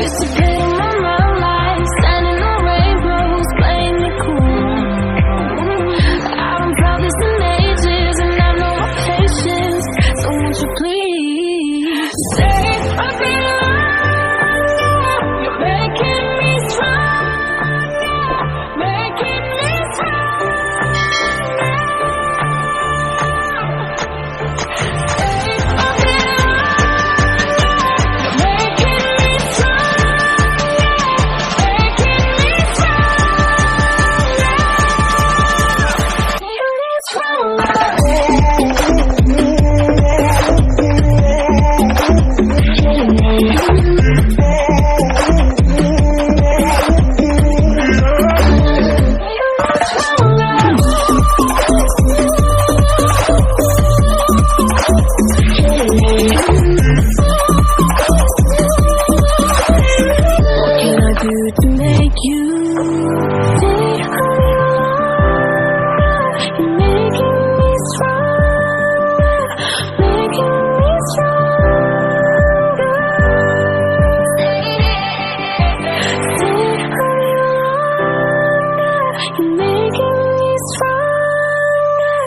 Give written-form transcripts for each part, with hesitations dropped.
Used to play in my mind like standing on rainbows, playing it cool. I haven't felt this in ages, and I know my patience. So won't you please stay a bit longer? You're making me stronger, making me stronger. Stay a bit longer. You're making me stronger, making me What can I do to make you stay a little longer? You're making me stronger, making me stronger. Stay a little longer. You're making me stronger,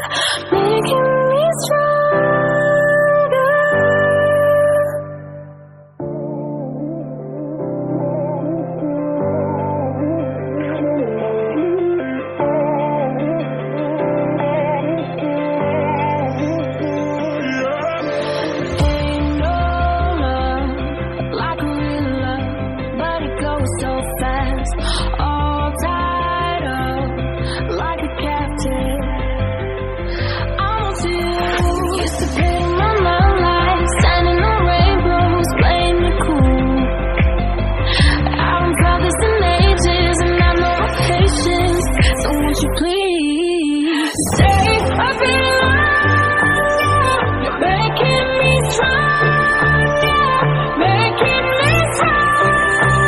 making me stronger. Ain't no love like a real love, but it goes so fast. All tied up like a captive. I'm on to you. Used to play in my mind like standing on rainbows, playing it cool. I haven't felt this in ages, and I know my patience. So won't you please stay a bit longer? You're making me stronger, making me stronger.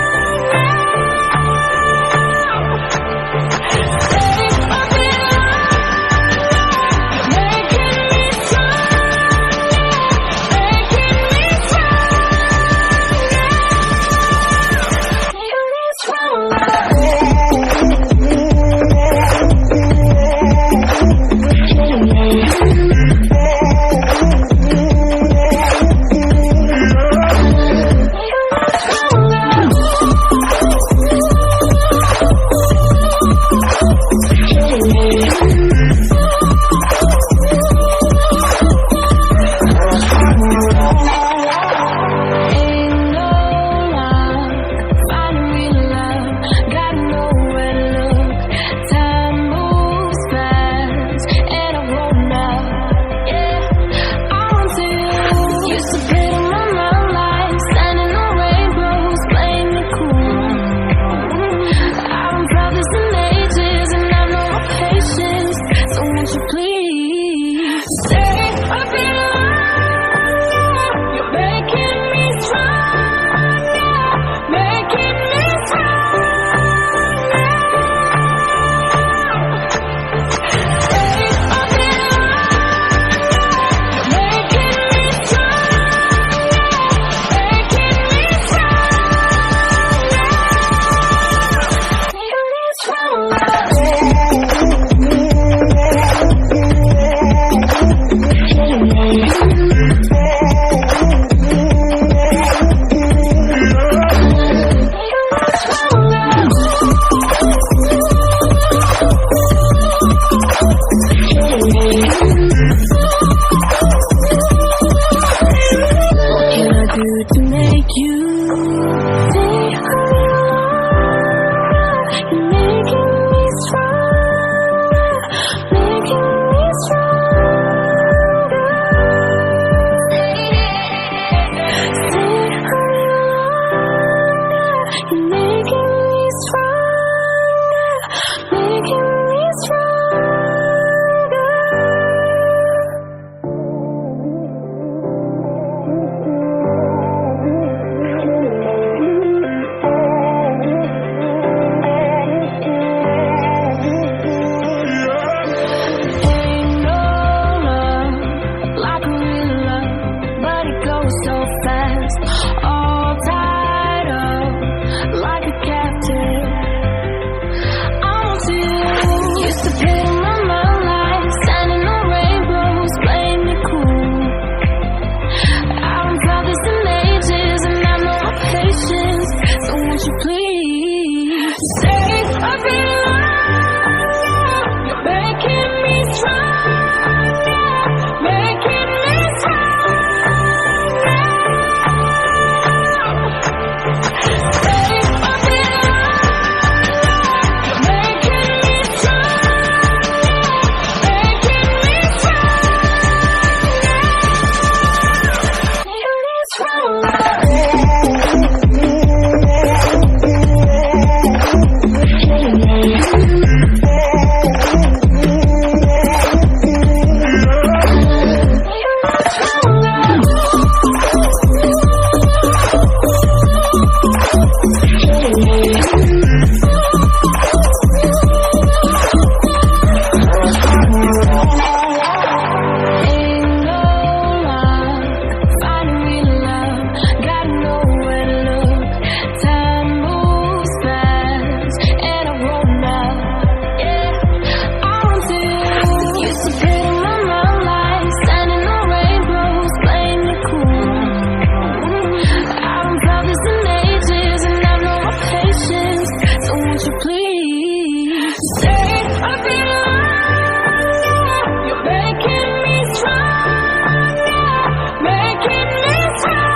you please stay a bit longer? You're making me stronger, making me stronger. Stay a bit longer. You're making me stronger, making me stronger.